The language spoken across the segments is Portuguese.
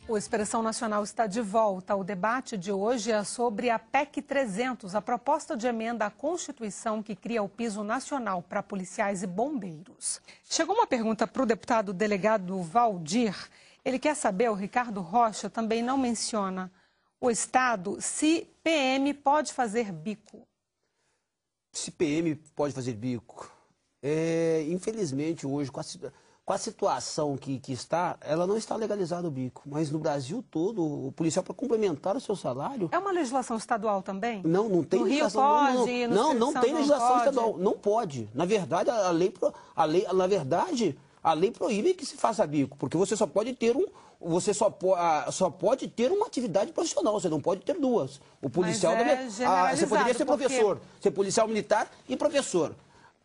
O Expressão Nacional está de volta. O debate de hoje é sobre a PEC 300, a proposta de emenda à Constituição que cria o piso nacional para policiais e bombeiros. Chegou uma pergunta para o deputado delegado Valdir. Ele quer saber, o Ricardo Rocha também não menciona o Estado, se PM pode fazer bico. Se PM pode fazer bico. Infelizmente, hoje, com a situação que está, ela não está legalizada o bico. Mas no Brasil todo, o policial, para complementar o seu salário... É uma legislação estadual também? Não, não tem no legislação. Rio pode, não tem legislação estadual. Não pode. Na verdade, a lei proíbe que se faça bico, porque você só pode ter só pode ter uma atividade profissional, você não pode ter duas. O policial você poderia ser professor, ser policial militar e professor.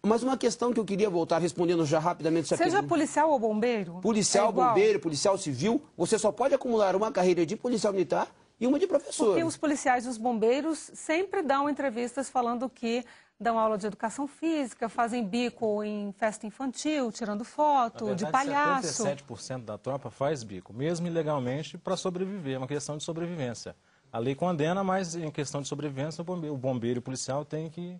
Mas uma questão que eu queria voltar respondendo já rapidamente... Seja policial ou bombeiro? Policial, bombeiro, policial civil, você só pode acumular uma carreira de policial militar e uma de professor. Porque os policiais e os bombeiros sempre dão entrevistas falando que dão aula de educação física, fazem bico em festa infantil, tirando foto, verdade, de palhaço. 77% da tropa faz bico, mesmo ilegalmente, para sobreviver, é uma questão de sobrevivência. A lei condena, mas em questão de sobrevivência, o bombeiro e o policial tem que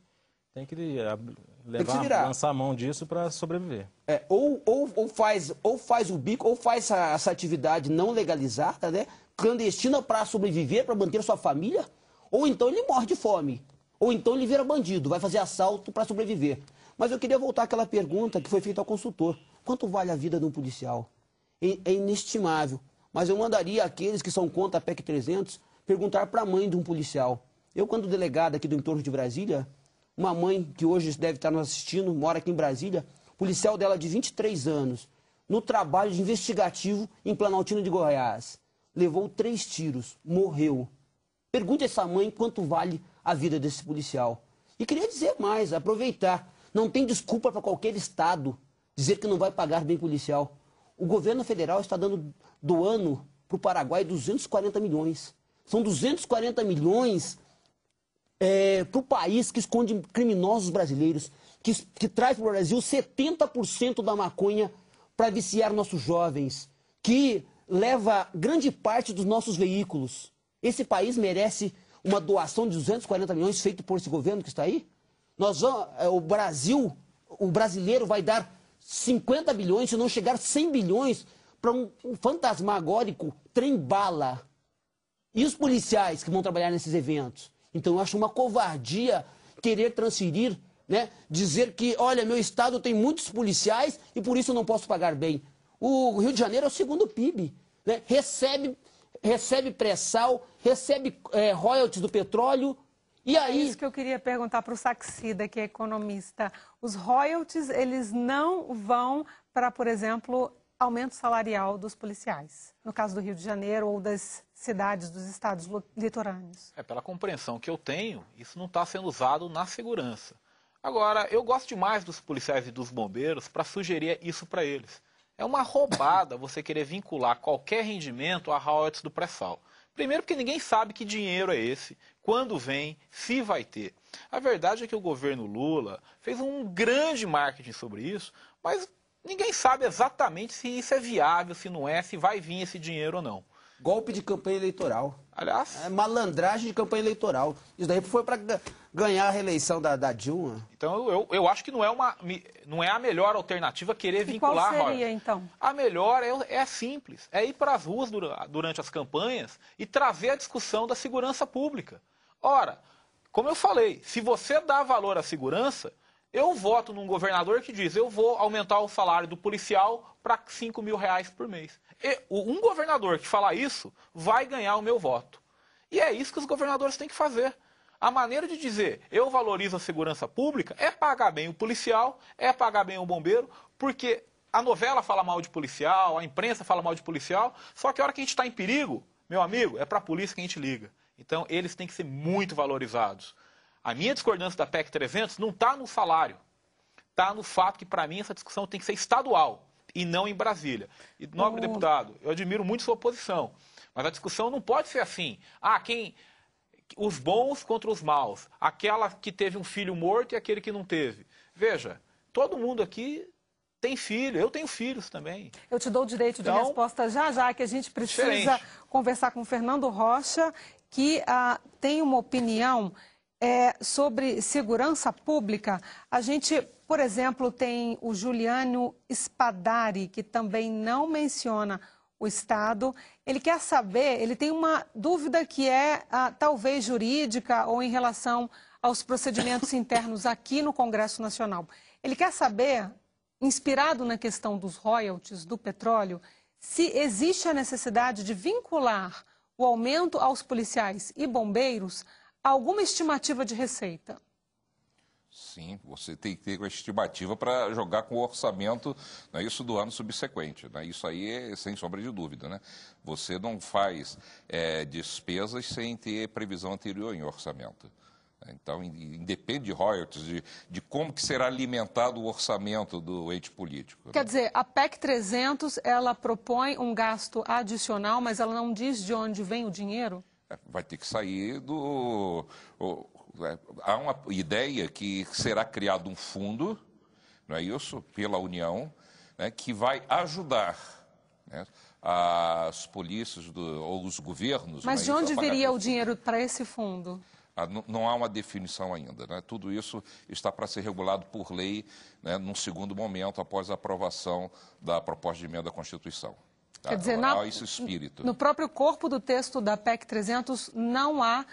lançar a mão disso para sobreviver. Ou faz o bico, ou faz essa atividade não legalizada, né, clandestina para sobreviver, para manter sua família, ou então ele morre de fome, ou então ele vira bandido, vai fazer assalto para sobreviver. Mas eu queria voltar àquela pergunta que foi feita ao consultor. Quanto vale a vida de um policial? É inestimável. Mas eu mandaria aqueles que são contra a PEC 300 perguntar para a mãe de um policial. Eu, quando delegado aqui do entorno de Brasília, uma mãe que hoje deve estar nos assistindo, mora aqui em Brasília, policial dela de 23 anos, no trabalho de investigativo em Planaltina de Goiás. Levou 3 tiros, morreu. Pergunte a essa mãe quanto vale a vida desse policial. E queria dizer mais, aproveitar, não tem desculpa para qualquer estado dizer que não vai pagar bem policial. O governo federal está doando para o Paraguai 240 milhões. São 240 milhões para o país que esconde criminosos brasileiros, que traz para o Brasil 70% da maconha para viciar nossos jovens, que leva grande parte dos nossos veículos. Esse país merece uma doação de 240 milhões feita por esse governo que está aí? O brasileiro vai dar 50 bilhões, se não chegar 100 bilhões, para um fantasmagórico trem-bala. E os policiais que vão trabalhar nesses eventos? Então eu acho uma covardia querer transferir, né, dizer que, olha, meu estado tem muitos policiais e por isso eu não posso pagar bem. O Rio de Janeiro é o segundo PIB, né? Recebe pré-sal, recebe royalties do petróleo. E aí... É isso que eu queria perguntar para o Saxida, que é economista. Os royalties, eles não vão para, por exemplo, aumento salarial dos policiais, no caso do Rio de Janeiro ou das cidades dos estados litorâneos. Pela compreensão que eu tenho, isso não está sendo usado na segurança. Agora, eu gosto demais dos policiais e dos bombeiros para sugerir isso para eles. É uma roubada você querer vincular qualquer rendimento a royalties do pré-sal. Primeiro porque ninguém sabe que dinheiro é esse, quando vem, se vai ter. A verdade é que o governo Lula fez um grande marketing sobre isso, mas ninguém sabe exatamente se isso é viável, se não é, se vai vir esse dinheiro ou não. Golpe de campanha eleitoral. Aliás... malandragem de campanha eleitoral. Isso daí foi para ganhar a reeleição da Dilma. Então eu acho que não é a melhor alternativa querer vincular... Qual seria, então? A melhor é simples, é ir para as ruas durante as campanhas e trazer a discussão da segurança pública. Ora, como eu falei, se você dá valor à segurança, eu voto num governador que diz, eu vou aumentar o salário do policial para R$5 mil por mês. Um governador que falar isso vai ganhar o meu voto. E é isso que os governadores têm que fazer. A maneira de dizer, eu valorizo a segurança pública, é pagar bem o policial, é pagar bem o bombeiro, porque a novela fala mal de policial, a imprensa fala mal de policial, só que a hora que a gente está em perigo, meu amigo, é para a polícia que a gente liga. Então, eles têm que ser muito valorizados. A minha discordância da PEC 300 não está no salário, está no fato que, para mim, essa discussão tem que ser estadual e não em Brasília. E, nobre deputado, eu admiro muito sua posição, mas a discussão não pode ser assim. Os bons contra os maus, aquela que teve um filho morto e aquele que não teve. Veja, todo mundo aqui tem filho, eu tenho filhos também. Eu te dou o direito de Então, resposta já, que a gente precisa conversar com o Fernando Rocha, que tem uma opinião sobre segurança pública. A gente, por exemplo, tem o Juliano Spadari, que também não menciona o Estado. Ele quer saber, ele tem uma dúvida que talvez jurídica ou em relação aos procedimentos internos aqui no Congresso Nacional. Ele quer saber, inspirado na questão dos royalties do petróleo, se existe a necessidade de vincular o aumento aos policiais e bombeiros a alguma estimativa de receita. Sim, você tem que ter uma estimativa para jogar com o orçamento, né, isso do ano subsequente. Né? Isso aí é sem sombra de dúvida. Né? Você não faz despesas sem ter previsão anterior em orçamento. Então, independe de royalties, de como que será alimentado o orçamento do ente político. Quer dizer, a PEC 300, ela propõe um gasto adicional, mas ela não diz de onde vem o dinheiro? Vai ter que sair do... Há uma ideia que será criado um fundo, não é isso, pela União, né, que vai ajudar, né, as polícias ou os governos... Mas de onde viria o dinheiro para esse fundo? Não há uma definição ainda. Né? Tudo isso está para ser regulado por lei, né, num segundo momento, após a aprovação da proposta de emenda à Constituição. Quer dizer, esse espírito. No próprio corpo do texto da PEC 300 não há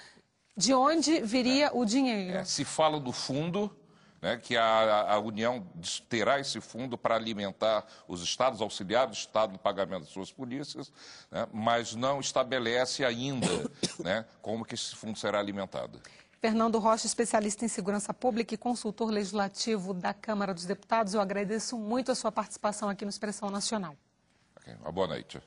de onde viria o dinheiro. Se fala do fundo, né, que a União terá esse fundo para alimentar os estados, auxiliar o Estado no pagamento de suas polícias, né, mas não estabelece ainda, né, como que esse fundo será alimentado. Fernando Rocha, especialista em segurança pública e consultor legislativo da Câmara dos Deputados, eu agradeço muito a sua participação aqui no Expressão Nacional. Uma boa noite.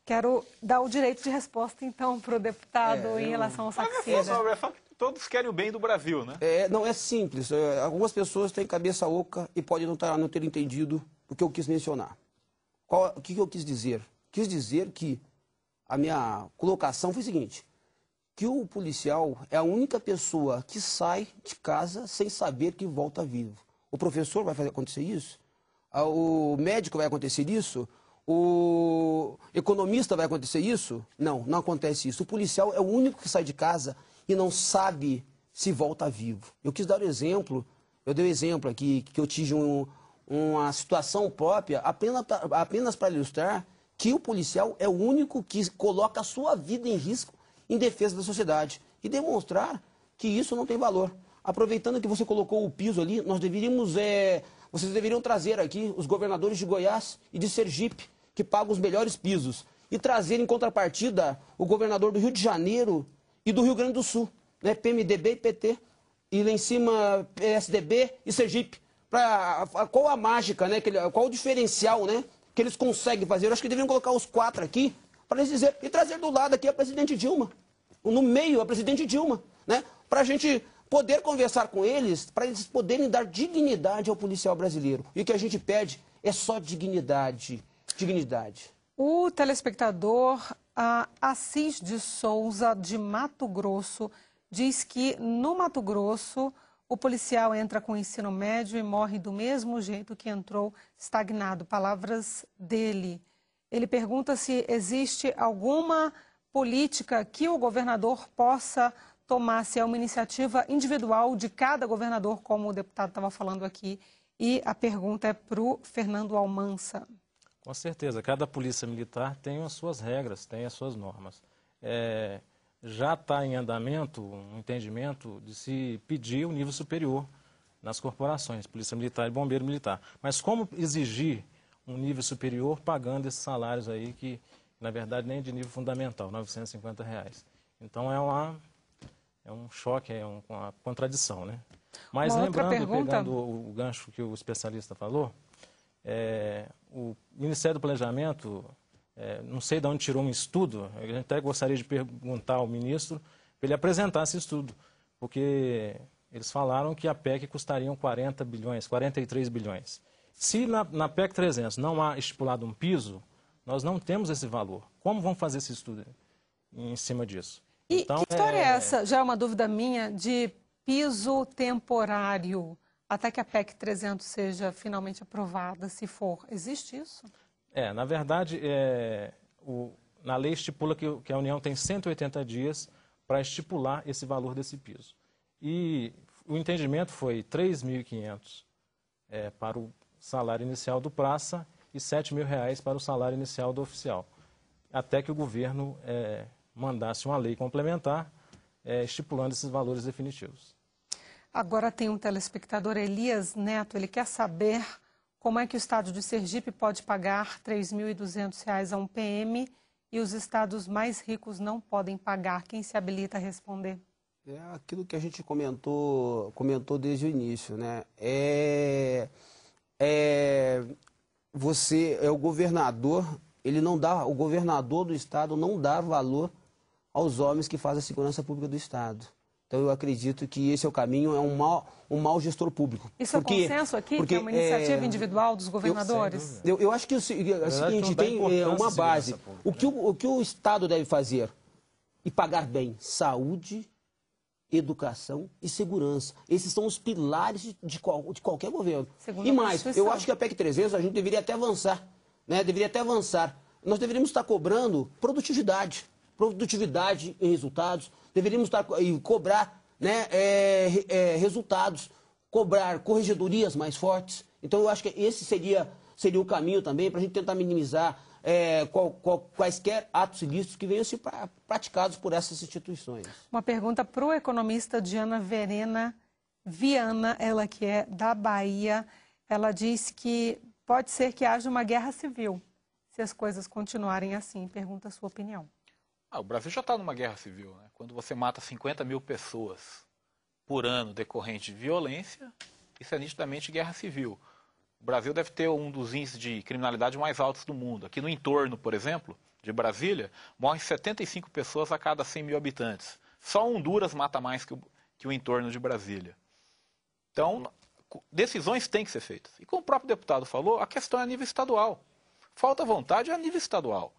Quero dar o direito de resposta, então, para o deputado em relação ao Saxida. É só que todos querem o bem do Brasil, né? Não é simples. Algumas pessoas têm cabeça oca e podem não ter entendido o que eu quis mencionar. O que eu quis dizer? Quis dizer que a minha colocação foi o seguinte, que o policial é a única pessoa que sai de casa sem saber que volta vivo. O professor vai fazer acontecer isso? O médico vai acontecer isso? O economista vai acontecer isso? Não, não acontece isso. O policial é o único que sai de casa e não sabe se volta vivo. Eu quis dar um exemplo, eu dei um exemplo aqui, que eu tive uma situação própria, apenas para ilustrar que o policial é o único que coloca a sua vida em risco em defesa da sociedade. E demonstrar que isso não tem valor. Aproveitando que você colocou o piso ali, vocês deveriam trazer aqui os governadores de Goiás e de Sergipe, que pagam os melhores pisos, e trazer em contrapartida o governador do Rio de Janeiro e do Rio Grande do Sul, né, PMDB e PT, e lá em cima PSDB e Sergipe. Qual a mágica, né, qual o diferencial, né, que eles conseguem fazer? Eu acho que deveriam colocar os 4 aqui, para eles dizer, e trazer do lado aqui a presidente Dilma, no meio a presidente Dilma, né, para a gente poder conversar com eles, para eles poderem dar dignidade ao policial brasileiro. E o que a gente pede é só dignidade. Dignidade. O telespectador Assis de Souza, de Mato Grosso, diz que no Mato Grosso o policial entra com o ensino médio e morre do mesmo jeito que entrou, estagnado. Palavras dele. Ele pergunta se existe alguma política que o governador possa tomar, se é uma iniciativa individual de cada governador, como o deputado estava falando aqui. E a pergunta é para o Fernando Almansa. Com certeza, cada polícia militar tem as suas regras, tem as suas normas. Já está em andamento um entendimento de se pedir o nível superior nas corporações, polícia militar e bombeiro militar. Mas como exigir um nível superior pagando esses salários aí que, na verdade, nem de nível fundamental, R$ 950. Então é um choque, uma contradição, né? Mas lembrando, pegando o gancho que o especialista falou, o Ministério do Planejamento, não sei de onde tirou um estudo, a gente até gostaria de perguntar ao ministro para ele apresentar esse estudo, porque eles falaram que a PEC custaria 40 bilhões, 43 bilhões. Se na PEC 300 não há estipulado um piso, nós não temos esse valor. Como vamos fazer esse estudo em cima disso? E então, que história é essa? Já é uma dúvida minha, de piso temporário. até que a PEC 300 seja finalmente aprovada, se for. Existe isso? Na verdade, na lei estipula que a União tem 180 dias para estipular esse valor desse piso. E o entendimento foi 3.500 para o salário inicial do praça e R$7.000 para o salário inicial do oficial, até que o governo mandasse uma lei complementar estipulando esses valores definitivos. Agora tem um telespectador, Elias Neto, ele quer saber como é que o estado de Sergipe pode pagar R$3.200 a um PM e os estados mais ricos não podem pagar. Quem se habilita a responder? É aquilo que a gente comentou desde o início, né? O governador, o governador do estado não dá valor aos homens que fazem a segurança pública do estado. Então eu acredito que esse é o caminho, é um mau gestor público. Isso é consenso aqui, que é uma iniciativa individual dos governadores? Eu acho que é o seguinte, tem uma base. O que o estado deve fazer? E pagar bem? Saúde, educação e segurança. Esses são os pilares de qualquer governo. Segundo e mais, eu acho que a PEC 300 a gente deveria até avançar. Né? Deveria até avançar. Nós deveríamos estar cobrando produtividade em resultados. Deveríamos estar cobrar, né, resultados, cobrar corregedorias mais fortes. Então eu acho que esse seria o caminho também para a gente tentar minimizar quaisquer atos ilícitos que venham a ser praticados por essas instituições. Uma pergunta para o economista Diana Verena Viana, ela que é da Bahia. Ela diz que pode ser que haja uma guerra civil se as coisas continuarem assim. Pergunta a sua opinião. O Brasil já está numa guerra civil, né? Quando você mata 50 mil pessoas por ano decorrente de violência, isso é nitidamente guerra civil. O Brasil deve ter um dos índices de criminalidade mais altos do mundo. Aqui no entorno, por exemplo, de Brasília, morrem 75 pessoas a cada 100 mil habitantes. Só Honduras mata mais que o entorno de Brasília. Então, decisões têm que ser feitas. E como o próprio deputado falou, a questão é a nível estadual. Falta vontade a nível estadual.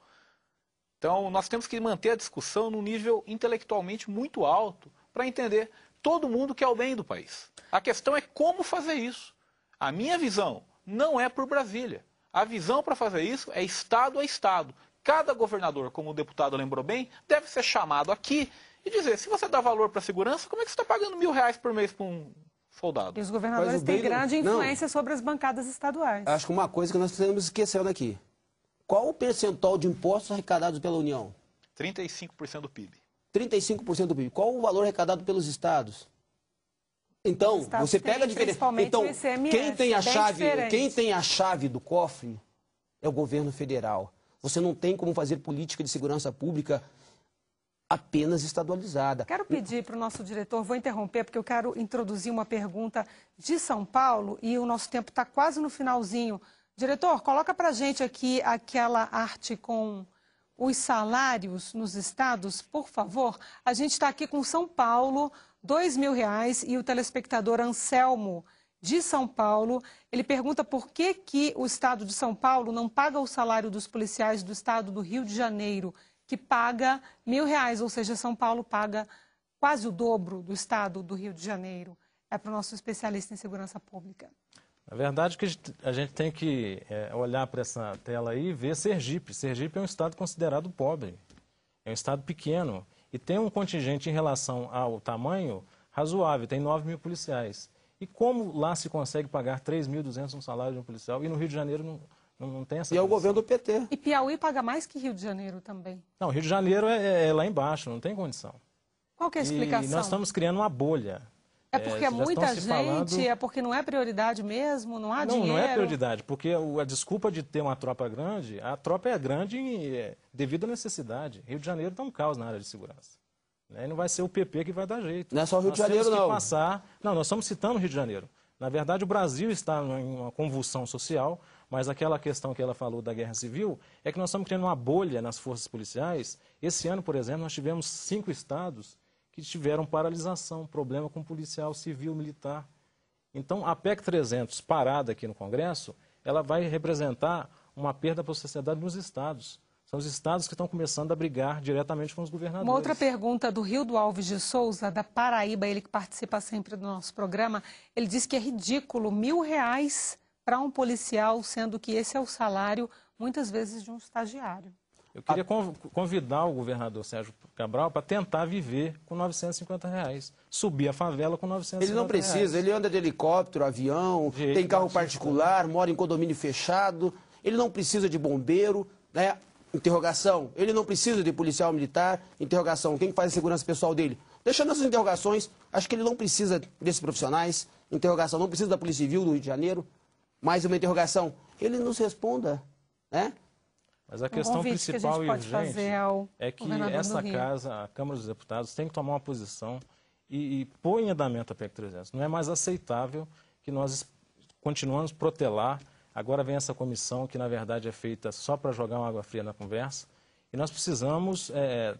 Então, nós temos que manter a discussão num nível intelectualmente muito alto para entender todo mundo quer o bem do país. A questão é como fazer isso. A minha visão não é por Brasília. A visão para fazer isso é estado a estado. Cada governador, como o deputado lembrou bem, deve ser chamado aqui e dizer, se você dá valor para a segurança, como é que você está pagando R$1.000 por mês para um soldado? E os governadores têm grande influência sobre as bancadas estaduais. Acho que uma coisa que nós precisamos esquecer daqui. Qual o percentual de impostos arrecadados pela União? 35% do PIB. 35% do PIB. Qual o valor arrecadado pelos estados? Então, você pega a diferença. Então, quem tem a chave do cofre é o governo federal. Você não tem como fazer política de segurança pública apenas estadualizada. Quero pedir para o nosso diretor, vou interromper, porque eu quero introduzir uma pergunta de São Paulo e o nosso tempo está quase no finalzinho. Diretor, coloca para a gente aqui aquela arte com os salários nos estados, por favor. A gente está aqui com São Paulo, R$2.000, e o telespectador Anselmo, de São Paulo, ele pergunta por que o estado de São Paulo não paga o salário dos policiais do estado do Rio de Janeiro, que paga R$1.000, ou seja, São Paulo paga quase o dobro do estado do Rio de Janeiro. É para o nosso especialista em segurança pública. Na verdade, que a gente tem que olhar para essa tela aí e ver Sergipe. Sergipe é um estado considerado pobre, é um estado pequeno e tem um contingente em relação ao tamanho razoável, tem 9.000 policiais. E como lá se consegue pagar R$3.200 um salário de um policial e no Rio de Janeiro não tem essa... E é o governo do PT. E Piauí paga mais que Rio de Janeiro também. Não, Rio de Janeiro é lá embaixo, não tem condição. Qual que é a explicação? E nós estamos criando uma bolha. É porque muita gente, é porque não é prioridade mesmo, não há dinheiro? Não é prioridade, porque a desculpa de ter uma tropa grande, a tropa é grande devido à necessidade. Rio de Janeiro está um caos na área de segurança. E não vai ser o PP que vai dar jeito. Não é só o Rio de Janeiro, não. Nós estamos citando o Rio de Janeiro. Na verdade, o Brasil está em uma convulsão social, mas aquela questão que ela falou da guerra civil é que nós estamos criando uma bolha nas forças policiais. Esse ano, por exemplo, nós tivemos 5 estados que tiveram paralisação, problema com policial civil, militar. Então, a PEC 300, parada aqui no Congresso, ela vai representar uma perda para a sociedade nos estados. São os estados que estão começando a brigar diretamente com os governadores. Uma outra pergunta do Rildo Alves de Souza, da Paraíba, ele que participa sempre do nosso programa, ele diz que é ridículo R$ 1.000 para um policial, sendo que esse é o salário, muitas vezes, de um estagiário. Eu queria convidar o governador Sérgio Cabral para tentar viver com R$ 950. Subir a favela com R$ 950. Ele não precisa, ele anda de helicóptero, avião, tem carro particular, mora em condomínio fechado, ele não precisa de bombeiro, né? Interrogação, ele não precisa de policial militar, interrogação, quem faz a segurança pessoal dele? Deixando essas interrogações, acho que ele não precisa desses profissionais, interrogação, não precisa da Polícia Civil do Rio de Janeiro, mais uma interrogação, ele nos responda, né? Mas a questão principal e urgente é que essa casa, a Câmara dos Deputados, tem que tomar uma posição e pôr em andamento a PEC 300. Não é mais aceitável que nós continuamos a protelar. Agora vem essa comissão que, na verdade, é feita só para jogar uma água fria na conversa. E nós precisamos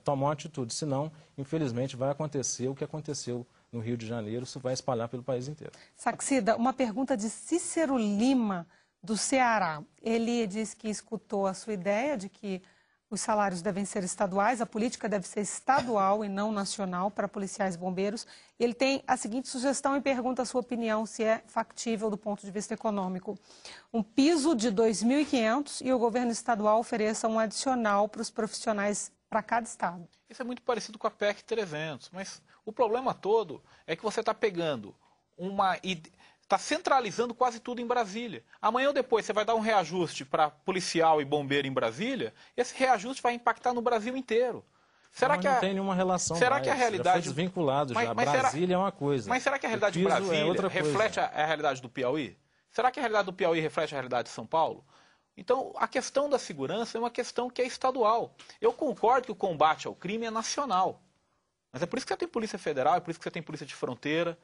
tomar uma atitude, senão, infelizmente, vai acontecer o que aconteceu no Rio de Janeiro, isso vai espalhar pelo país inteiro. Saxida, uma pergunta de Cícero Lima, do Ceará. Ele diz que escutou a sua ideia de que os salários devem ser estaduais, a política deve ser estadual e não nacional para policiais e bombeiros. Ele tem a seguinte sugestão e pergunta a sua opinião se é factível do ponto de vista econômico. Um piso de R$ 2.500 e o governo estadual ofereça um adicional para os profissionais para cada estado. Isso é muito parecido com a PEC 300, mas o problema todo é que você está pegando está centralizando quase tudo em Brasília. Amanhã ou depois você vai dar um reajuste para policial e bombeiro em Brasília, esse reajuste vai impactar no Brasil inteiro. Será que não tem nenhuma relação será mais, que a realidade... já foi desvinculado já. Brasília é uma coisa. Mas será que a realidade de Brasília reflete a realidade do Piauí? Será que a realidade do Piauí reflete a realidade de São Paulo? Então, a questão da segurança é uma questão que é estadual. Eu concordo que o combate ao crime é nacional. Mas é por isso que você tem Polícia Federal, é por isso que você tem Polícia de Fronteira.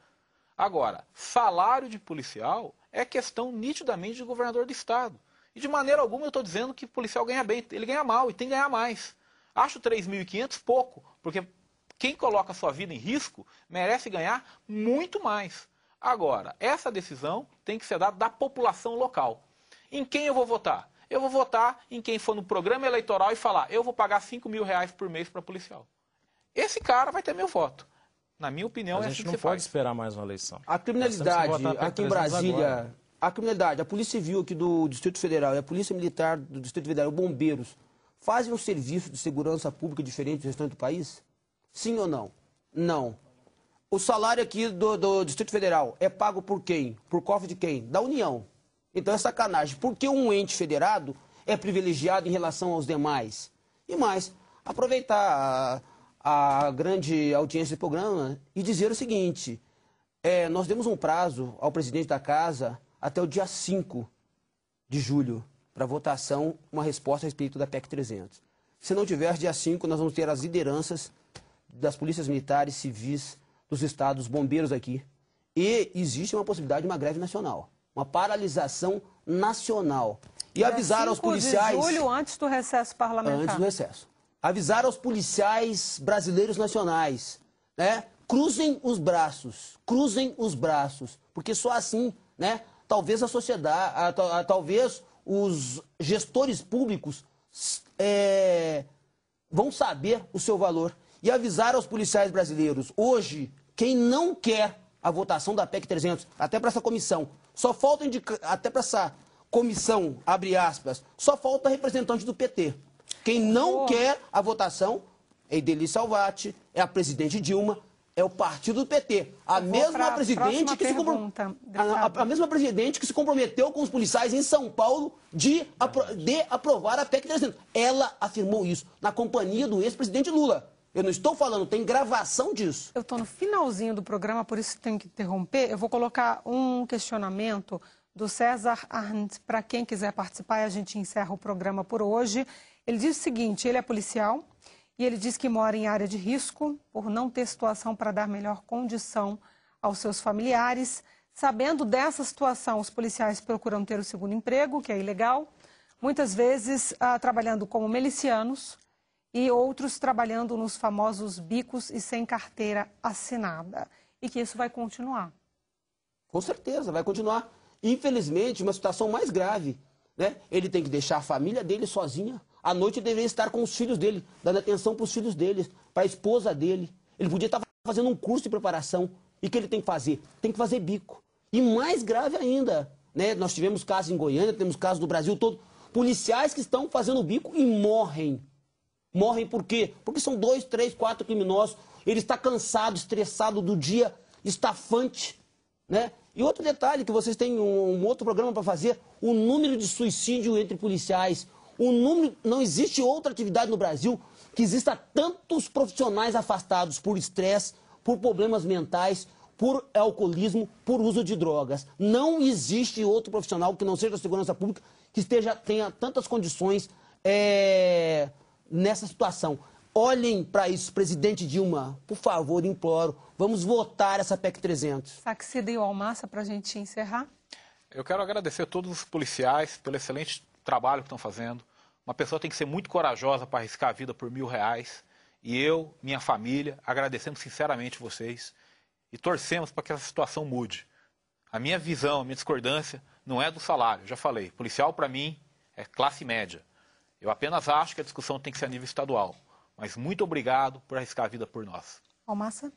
Agora, salário de policial é questão nitidamente de governador do estado. E de maneira alguma eu estou dizendo que o policial ganha bem, ele ganha mal e tem que ganhar mais. Acho 3.500 pouco, porque quem coloca a sua vida em risco merece ganhar muito mais. Agora, essa decisão tem que ser dada da população local. Em quem eu vou votar? Eu vou votar em quem for no programa eleitoral e falar, eu vou pagar R$ 5.000 por mês para policial. Esse cara vai ter meu voto. Na minha opinião, a gente não pode esperar mais uma eleição. A criminalidade aqui em Brasília, a Polícia Civil aqui do Distrito Federal e a Polícia Militar do Distrito Federal, os bombeiros, fazem um serviço de segurança pública diferente do restante do país? Sim ou não? Não. O salário aqui do Distrito Federal é pago por quem? Por cofre de quem? Da União. Então é sacanagem. Por que um ente federado é privilegiado em relação aos demais? E mais, aproveitar a grande audiência do programa e dizer o seguinte, nós demos um prazo ao presidente da casa até o dia 5 de julho para votação, uma resposta a respeito da PEC 300. Se não tiver dia 5, nós vamos ter as lideranças das polícias militares, civis, dos estados, bombeiros aqui. E existe uma possibilidade de uma greve nacional, uma paralisação nacional. E avisar aos policiais... 5 de julho, antes do recesso parlamentar. Antes do recesso. Avisar aos policiais brasileiros nacionais, né? Cruzem os braços, porque só assim, né? Talvez a sociedade, talvez os gestores públicos vão saber o seu valor. E avisar aos policiais brasileiros, hoje, quem não quer a votação da PEC 300, até para essa comissão, só falta até para essa comissão, abre aspas, só falta representante do PT. Quem não quer a votação é Ideli Salvati, é a presidente Dilma, é o partido do PT. A mesma presidente que se comprometeu com os policiais em São Paulo de aprovar a PEC 300. Ela afirmou isso na companhia do ex-presidente Lula. Eu não estou falando, tem gravação disso. Eu estou no finalzinho do programa, por isso tenho que interromper. Eu vou colocar um questionamento do César Arndt, para quem quiser participar, e a gente encerra o programa por hoje. Ele diz o seguinte, ele é policial e ele diz que mora em área de risco por não ter situação para dar melhor condição aos seus familiares. Sabendo dessa situação, os policiais procuram ter o segundo emprego, que é ilegal, muitas vezes trabalhando como milicianos e outros trabalhando nos famosos bicos e sem carteira assinada. E que isso vai continuar. Com certeza, vai continuar. Infelizmente, uma situação mais grave, né? Ele tem que deixar a família dele sozinha, À noite ele deveria estar com os filhos dele, dando atenção para os filhos dele, para a esposa dele. Ele podia estar fazendo um curso de preparação. E o que ele tem que fazer? Tem que fazer bico. E mais grave ainda, né? Nós tivemos casos em Goiânia, temos casos do Brasil todo, policiais que estão fazendo bico e morrem. Morrem por quê? Porque são 2, 3, 4 criminosos. Ele está cansado, estressado do dia, estafante, né? E outro detalhe, que vocês têm um outro programa para fazer, o número de suicídio entre policiais. Não existe outra atividade no Brasil que exista tantos profissionais afastados por estresse, por problemas mentais, por alcoolismo, por uso de drogas. Não existe outro profissional que não seja da segurança pública que tenha tantas condições nessa situação. Olhem para isso, presidente Dilma, por favor, imploro, vamos votar essa PEC 300. Saxida e Almassa, para a gente encerrar. Eu quero agradecer a todos os policiais pelo excelente trabalho que estão fazendo. Uma pessoa tem que ser muito corajosa para arriscar a vida por R$1.000. E eu, minha família, agradecemos sinceramente vocês e torcemos para que essa situação mude. A minha visão, a minha discordância não é do salário, já falei. Policial, para mim, é classe média. Eu apenas acho que a discussão tem que ser a nível estadual. Mas muito obrigado por arriscar a vida por nós. Almassa?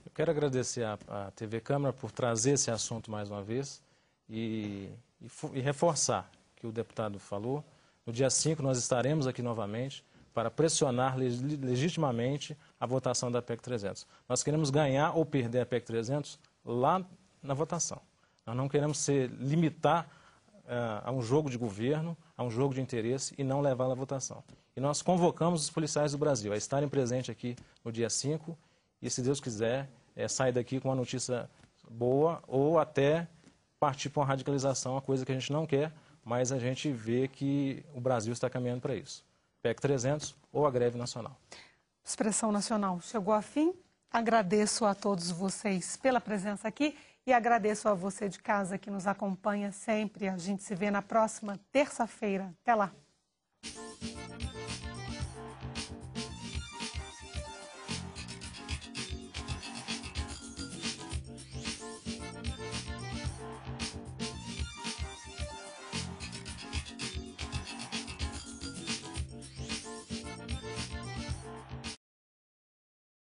Eu quero agradecer à TV Câmara por trazer esse assunto mais uma vez e reforçar o que o deputado falou. No dia 5 nós estaremos aqui novamente para pressionar legitimamente a votação da PEC 300. Nós queremos ganhar ou perder a PEC 300 lá na votação. Nós não queremos limitar a um jogo de governo, a um jogo de interesse e não levá-la à votação. E nós convocamos os policiais do Brasil a estarem presentes aqui no dia 5 e, se Deus quiser, sair daqui com uma notícia boa ou até partir para uma radicalização, uma coisa que a gente não quer, mas a gente vê que o Brasil está caminhando para isso. PEC 300 ou a greve nacional. Expressão Nacional chegou ao fim. Agradeço a todos vocês pela presença aqui e agradeço a você de casa que nos acompanha sempre. A gente se vê na próxima terça-feira. Até lá.